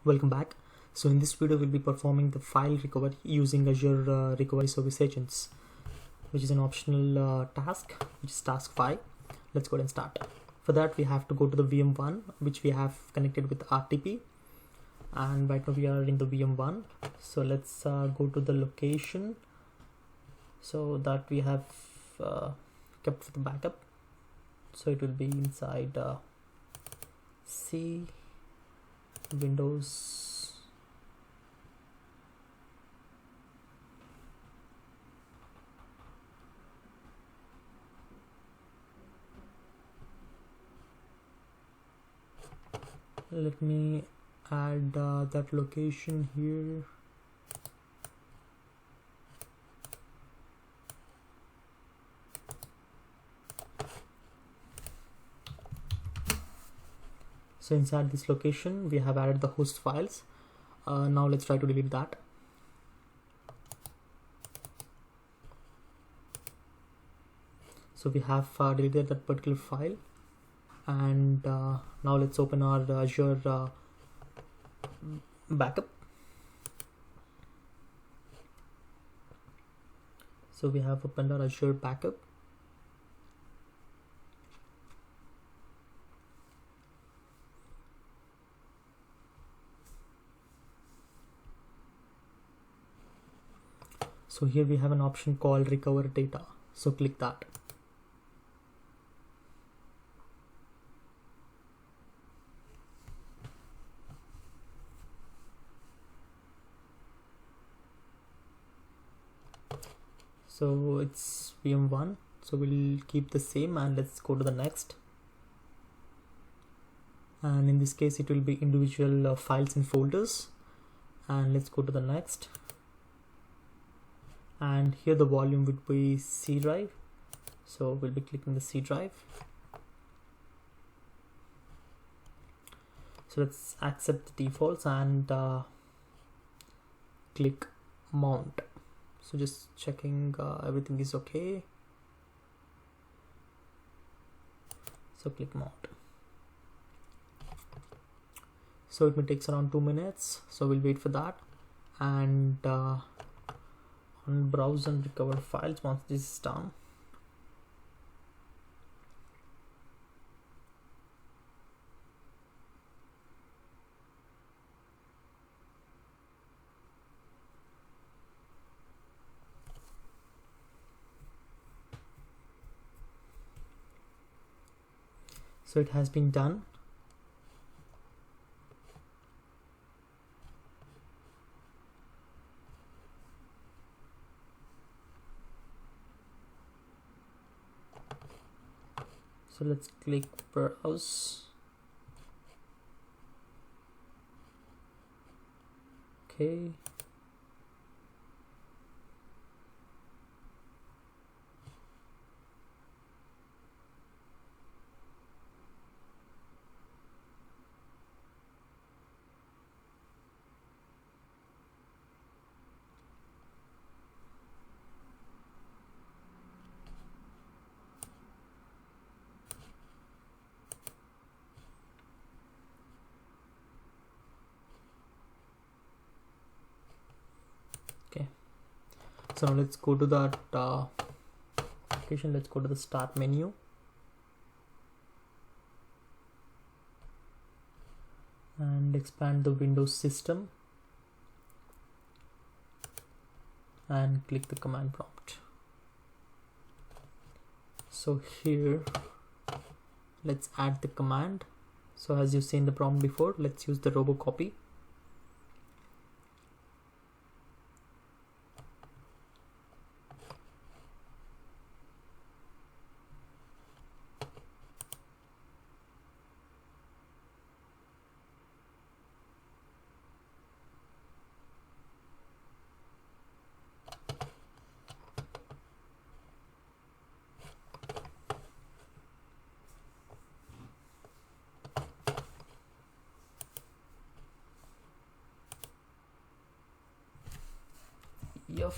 Welcome back. So in this video we'll be performing the file recovery using Azure Recovery Service Agents, which is an optional task, which is task 5. Let's go ahead and start. For that we have to go to the VM1, which we have connected with RTP, and right now we are in the VM1. So let's go to the location so that we have kept for the backup. So it will be inside C, Windows, let me add that location here. So inside this location we have added the host files. Now let's try to delete that. So we have deleted that particular file, and now let's open our Azure Backup. So we have opened our Azure Backup. So here we have an option called recover data. So click that. So it's VM1, so we'll keep the same and let's go to the next. And in this case it will be individual files and folders, and let's go to the next. And here the volume would be C drive, so we'll be clicking the C drive. So let's accept the defaults and click mount. So just checking everything is okay. So click mount. So it may take around 2 minutes, so we'll wait for that. And on browse and recover files once this is done. So it has been done. So let's click browse. Okay. Okay, so now let's go to that application. Let's go to the start menu, and expand the Windows system and click the command prompt. So here let's add the command. So as you've seen the prompt before, let's use the robocopy. Yup.